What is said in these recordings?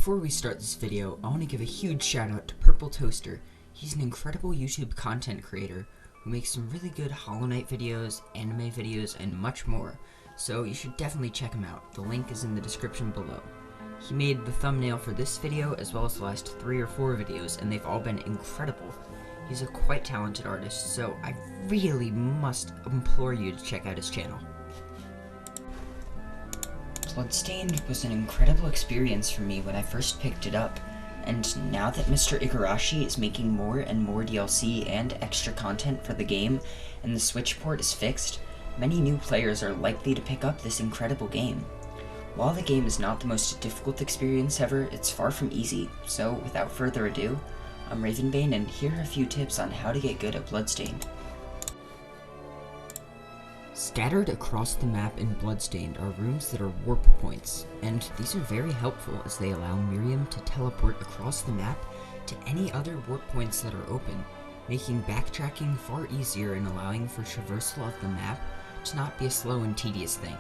Before we start this video, I want to give a huge shout out to Purple Toaster. He's an incredible YouTube content creator who makes some really good Hollow Knight videos, anime videos, and much more, so you should definitely check him out. The link is in the description below. He made the thumbnail for this video as well as the last 3 or 4 videos, and they've all been incredible. He's a quite talented artist, so I really must implore you to check out his channel. Bloodstained was an incredible experience for me when I first picked it up, and now that Mr. Igarashi is making more and more DLC and extra content for the game, and the Switch port is fixed, many new players are likely to pick up this incredible game. While the game is not the most difficult experience ever, it's far from easy, so without further ado, I'm Ravenbane, and here are a few tips on how to get good at Bloodstained. Scattered across the map in Bloodstained are rooms that are warp points, and these are very helpful as they allow Miriam to teleport across the map to any other warp points that are open, making backtracking far easier and allowing for traversal of the map to not be a slow and tedious thing.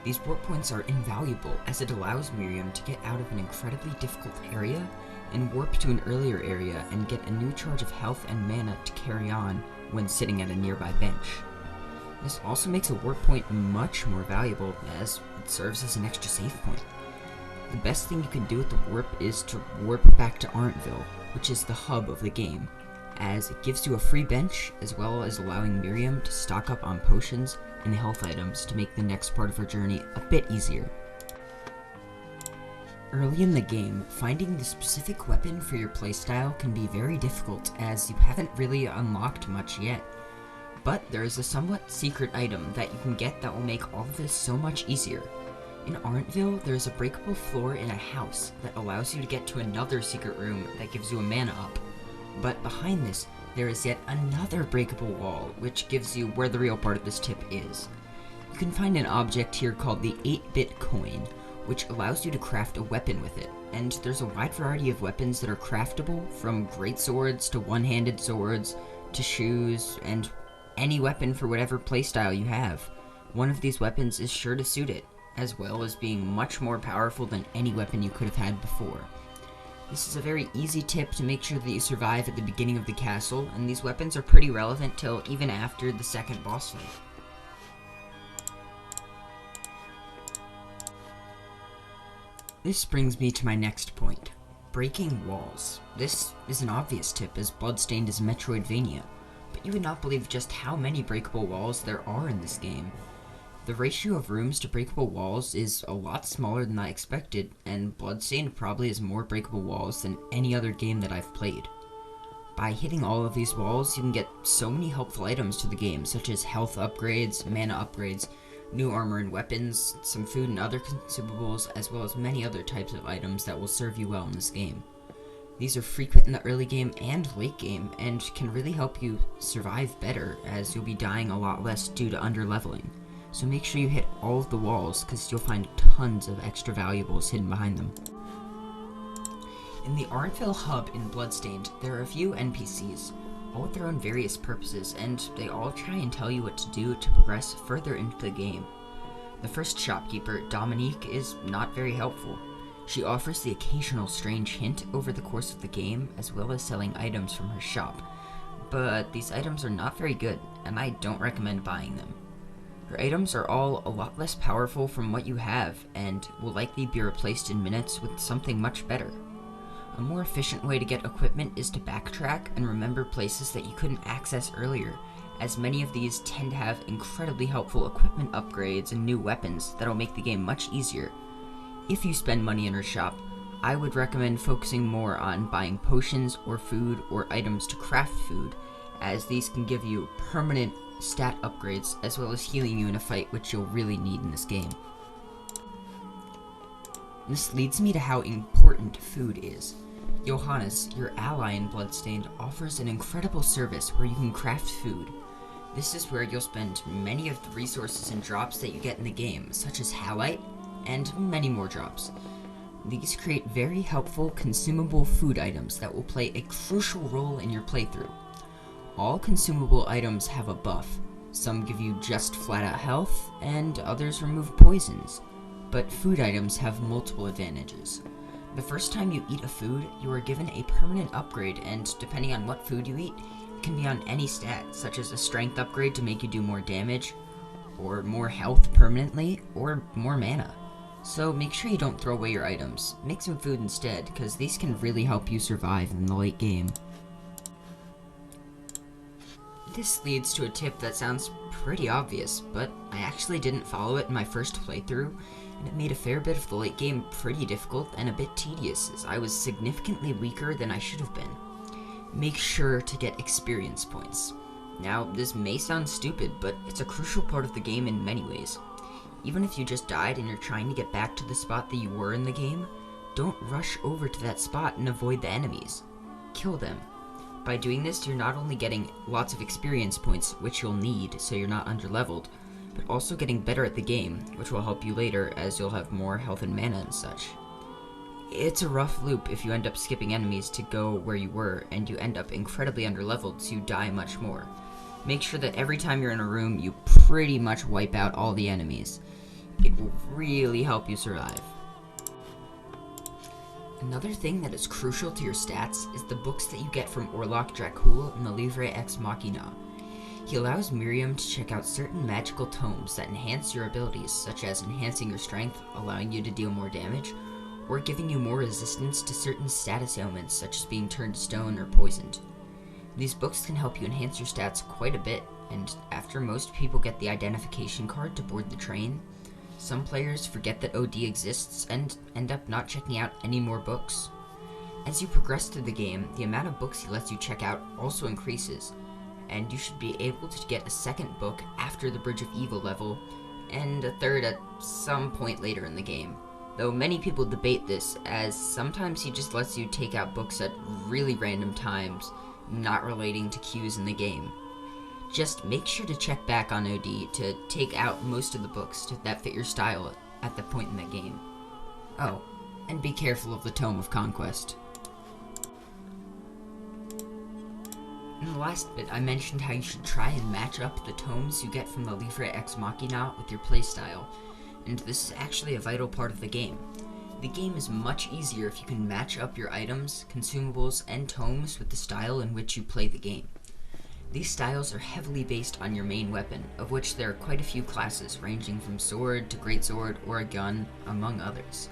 These warp points are invaluable as it allows Miriam to get out of an incredibly difficult area and warp to an earlier area and get a new charge of health and mana to carry on when sitting at a nearby bench. This also makes a warp point much more valuable as it serves as an extra save point. The best thing you can do with the warp is to warp back to Arentville, which is the hub of the game, as it gives you a free bench as well as allowing Miriam to stock up on potions and health items to make the next part of her journey a bit easier. Early in the game, finding the specific weapon for your playstyle can be very difficult as you haven't really unlocked much yet. But there is a somewhat secret item that you can get that will make all of this so much easier. In Arentville, there is a breakable floor in a house that allows you to get to another secret room that gives you a mana up. But behind this, there is yet another breakable wall, which gives you where the real part of this tip is. You can find an object here called the 8-bit coin, which allows you to craft a weapon with it. And there's a wide variety of weapons that are craftable, from great swords to one-handed swords to shoes, and any weapon for whatever playstyle you have. One of these weapons is sure to suit it, as well as being much more powerful than any weapon you could have had before. This is a very easy tip to make sure that you survive at the beginning of the castle, and these weapons are pretty relevant till even after the second boss fight. This brings me to my next point, breaking walls. This is an obvious tip as Bloodstained is a Metroidvania, but you would not believe just how many breakable walls there are in this game. The ratio of rooms to breakable walls is a lot smaller than I expected, and Bloodstained probably has more breakable walls than any other game that I've played. By hitting all of these walls, you can get so many helpful items to the game, such as health upgrades, mana upgrades, new armor and weapons, some food and other consumables, as well as many other types of items that will serve you well in this game. These are frequent in the early game and late game, and can really help you survive better, as you'll be dying a lot less due to underleveling. So make sure you hit all of the walls, because you'll find tons of extra valuables hidden behind them. In the Arentville hub in Bloodstained, there are a few NPCs, all with their own various purposes, and they all try and tell you what to do to progress further into the game. The first shopkeeper, Dominique, is not very helpful. She offers the occasional strange hint over the course of the game, as well as selling items from her shop. But these items are not very good, and I don't recommend buying them. Her items are all a lot less powerful from what you have, and will likely be replaced in minutes with something much better. A more efficient way to get equipment is to backtrack and remember places that you couldn't access earlier, as many of these tend to have incredibly helpful equipment upgrades and new weapons that'll make the game much easier. If you spend money in her shop, I would recommend focusing more on buying potions or food or items to craft food, as these can give you permanent stat upgrades as well as healing you in a fight, which you'll really need in this game. This leads me to how important food is. Johannes, your ally in Bloodstained, offers an incredible service where you can craft food. This is where you'll spend many of the resources and drops that you get in the game, such as halite, and many more drops. These create very helpful consumable food items that will play a crucial role in your playthrough. All consumable items have a buff. Some give you just flat out health, and others remove poisons. But food items have multiple advantages. The first time you eat a food, you are given a permanent upgrade, and depending on what food you eat, it can be on any stat, such as a strength upgrade to make you do more damage, or more health permanently, or more mana. So make sure you don't throw away your items. Make some food instead, because these can really help you survive in the late game. This leads to a tip that sounds pretty obvious, but I actually didn't follow it in my first playthrough, and it made a fair bit of the late game pretty difficult and a bit tedious, as I was significantly weaker than I should have been. Make sure to get experience points. Now, this may sound stupid, but it's a crucial part of the game in many ways. Even if you just died and you're trying to get back to the spot that you were in the game, don't rush over to that spot and avoid the enemies. Kill them. By doing this, you're not only getting lots of experience points, which you'll need so you're not underleveled, but also getting better at the game, which will help you later as you'll have more health and mana and such. It's a rough loop if you end up skipping enemies to go where you were, and you end up incredibly underleveled so you die much more. Make sure that every time you're in a room, you pretty much wipe out all the enemies. It will really help you survive. Another thing that is crucial to your stats is the books that you get from Orlok Dracul in the Livre Ex Machina. He allows Miriam to check out certain magical tomes that enhance your abilities, such as enhancing your strength, allowing you to deal more damage, or giving you more resistance to certain status ailments, such as being turned to stone or poisoned. These books can help you enhance your stats quite a bit, and after most people get the identification card to board the train, some players forget that OD exists and end up not checking out any more books. As you progress through the game, the amount of books he lets you check out also increases, and you should be able to get a second book after the Bridge of Evil level, and a third at some point later in the game. Though many people debate this, as sometimes he just lets you take out books at really random times, not relating to cues in the game. Just make sure to check back on OD to take out most of the books that fit your style at the point in the game. Oh, and be careful of the Tome of Conquest. In the last bit, I mentioned how you should try and match up the tomes you get from the Livre Ex Machina with your playstyle, and this is actually a vital part of the game. The game is much easier if you can match up your items, consumables, and tomes with the style in which you play the game. These styles are heavily based on your main weapon, of which there are quite a few classes, ranging from sword to greatsword or a gun, among others.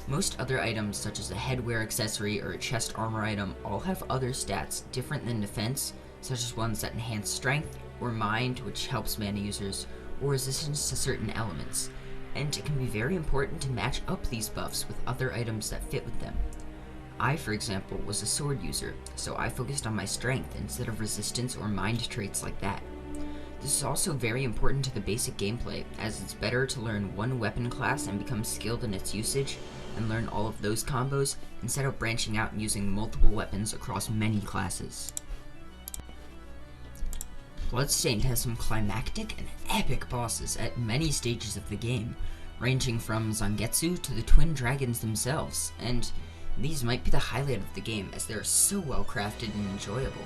Most other items, such as a headwear accessory or a chest armor item, all have other stats different than defense, such as ones that enhance strength, or mind, which helps mana users, or resistance to certain elements, and it can be very important to match up these buffs with other items that fit with them. I, for example, was a sword user, so I focused on my strength instead of resistance or mind traits like that. This is also very important to the basic gameplay, as it's better to learn one weapon class and become skilled in its usage, and learn all of those combos, instead of branching out and using multiple weapons across many classes. Bloodstained has some climactic and epic bosses at many stages of the game, ranging from Zangetsu to the Twin Dragons themselves, and these might be the highlight of the game as they are so well crafted and enjoyable.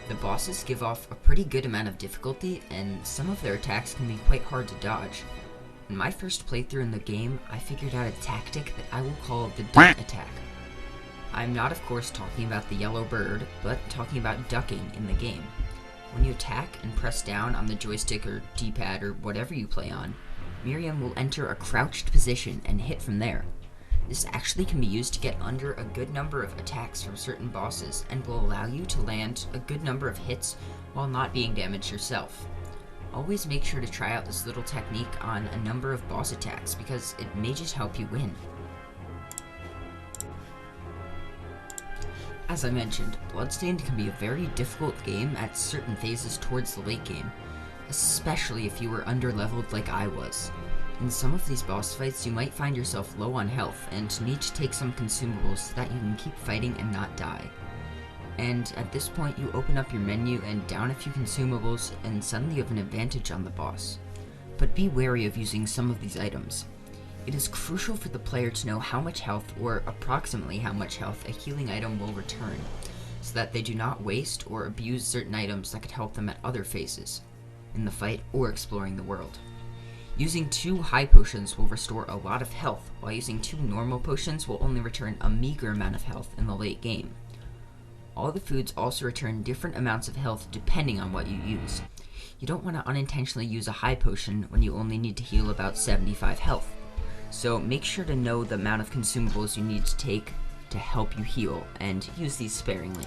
The bosses give off a pretty good amount of difficulty, and some of their attacks can be quite hard to dodge. In my first playthrough in the game, I figured out a tactic that I will call the duck attack. I'm not, of course, talking about the yellow bird, but talking about ducking in the game. When you attack and press down on the joystick or D-pad or whatever you play on, Miriam will enter a crouched position and hit from there. This actually can be used to get under a good number of attacks from certain bosses, and will allow you to land a good number of hits while not being damaged yourself. Always make sure to try out this little technique on a number of boss attacks, because it may just help you win. As I mentioned, Bloodstained can be a very difficult game at certain phases towards the late game, especially if you were underleveled like I was. In some of these boss fights, you might find yourself low on health and need to take some consumables so that you can keep fighting and not die. And at this point, you open up your menu and down a few consumables, and suddenly you have an advantage on the boss. But be wary of using some of these items. It is crucial for the player to know how much health, or approximately how much health, a healing item will return, so that they do not waste or abuse certain items that could help them at other phases in the fight or exploring the world. Using 2 high potions will restore a lot of health, while using 2 normal potions will only return a meager amount of health in the late game. All the foods also return different amounts of health depending on what you use. You don't want to unintentionally use a high potion when you only need to heal about 75 health. So make sure to know the amount of consumables you need to take to help you heal, and use these sparingly.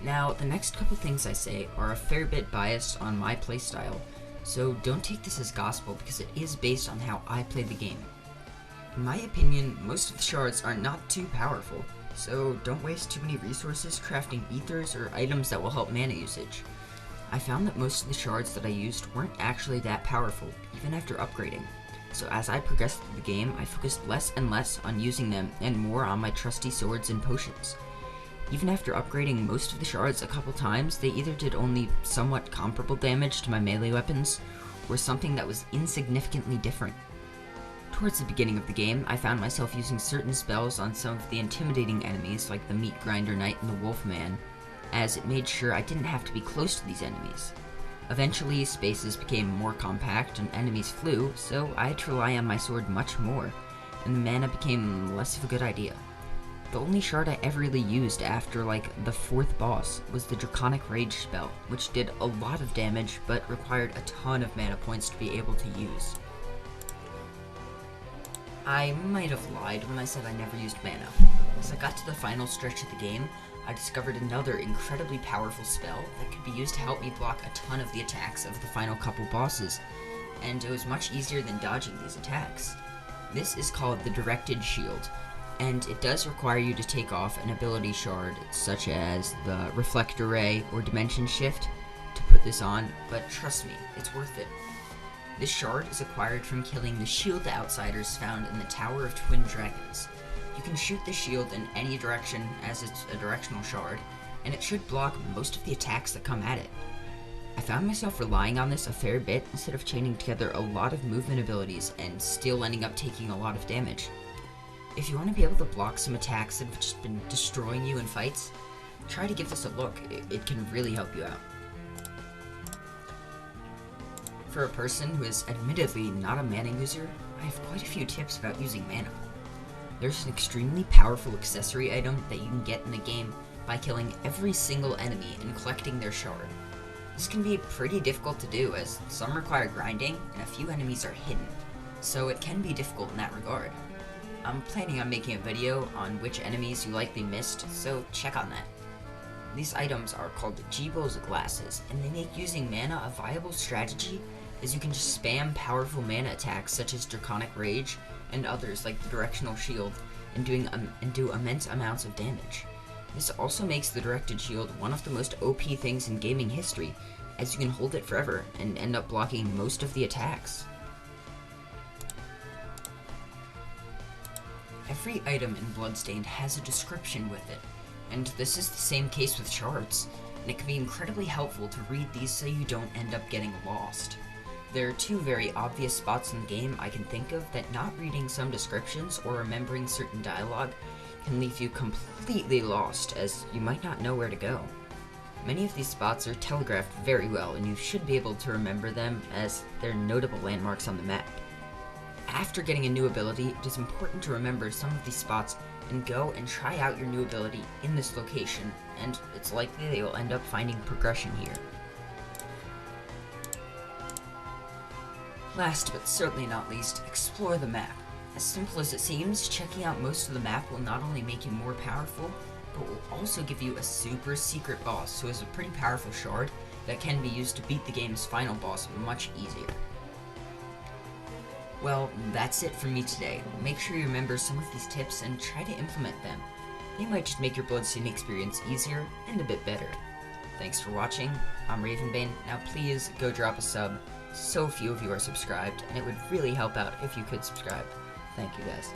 Now, the next couple things I say are a fair bit biased on my playstyle, so don't take this as gospel because it is based on how I play the game. In my opinion, most of the shards are not too powerful, so don't waste too many resources crafting ethers or items that will help mana usage. I found that most of the shards that I used weren't actually that powerful, even after upgrading, so as I progressed through the game, I focused less and less on using them and more on my trusty swords and potions. Even after upgrading most of the shards a couple times, they either did only somewhat comparable damage to my melee weapons, or something that was insignificantly different. Towards the beginning of the game, I found myself using certain spells on some of the intimidating enemies like the Meat Grinder Knight and the Wolfman, as it made sure I didn't have to be close to these enemies. Eventually, spaces became more compact and enemies flew, so I had to rely on my sword much more, and the mana became less of a good idea. The only shard I ever really used after, like, the 4th boss was the Draconic Rage spell, which did a lot of damage, but required a ton of mana points to be able to use. I might have lied when I said I never used mana. As I got to the final stretch of the game, I discovered another incredibly powerful spell that could be used to help me block a ton of the attacks of the final couple bosses, and it was much easier than dodging these attacks. This is called the Directed Shield, and it does require you to take off an ability shard such as the Reflector Ray or Dimension Shift to put this on, but trust me, it's worth it. This shard is acquired from killing the shield outsiders found in the Tower of Twin Dragons. You can shoot the shield in any direction as it's a directional shard, and it should block most of the attacks that come at it. I found myself relying on this a fair bit instead of chaining together a lot of movement abilities and still ending up taking a lot of damage. If you want to be able to block some attacks that have just been destroying you in fights, try to give this a look. It can really help you out. For a person who is admittedly not a mana user, I have quite a few tips about using mana. There's an extremely powerful accessory item that you can get in the game by killing every single enemy and collecting their shard. This can be pretty difficult to do as some require grinding and a few enemies are hidden, so it can be difficult in that regard. I'm planning on making a video on which enemies you likely missed, so check on that. These items are called Jibo's Glasses, and they make using mana a viable strategy as you can just spam powerful mana attacks such as Draconic Rage and others like the Directional Shield and do immense amounts of damage. This also makes the Directed Shield one of the most OP things in gaming history, as you can hold it forever and end up blocking most of the attacks. Every item in Bloodstained has a description with it, and this is the same case with shards, and it can be incredibly helpful to read these so you don't end up getting lost. There are 2 very obvious spots in the game I can think of that not reading some descriptions or remembering certain dialogue can leave you completely lost, as you might not know where to go. Many of these spots are telegraphed very well, and you should be able to remember them as they're notable landmarks on the map. After getting a new ability, it is important to remember some of these spots and go and try out your new ability in this location, and it's likely that you'll end up finding progression here. Last but certainly not least, explore the map. As simple as it seems, checking out most of the map will not only make you more powerful, but will also give you a super secret boss who has a pretty powerful shard that can be used to beat the game's final boss much easier. Well, that's it from me today. Make sure you remember some of these tips and try to implement them. They might just make your Bloodstained experience easier and a bit better. Thanks for watching. I'm Ravenbane. Now please go drop a sub. So few of you are subscribed, and it would really help out if you could subscribe. Thank you guys.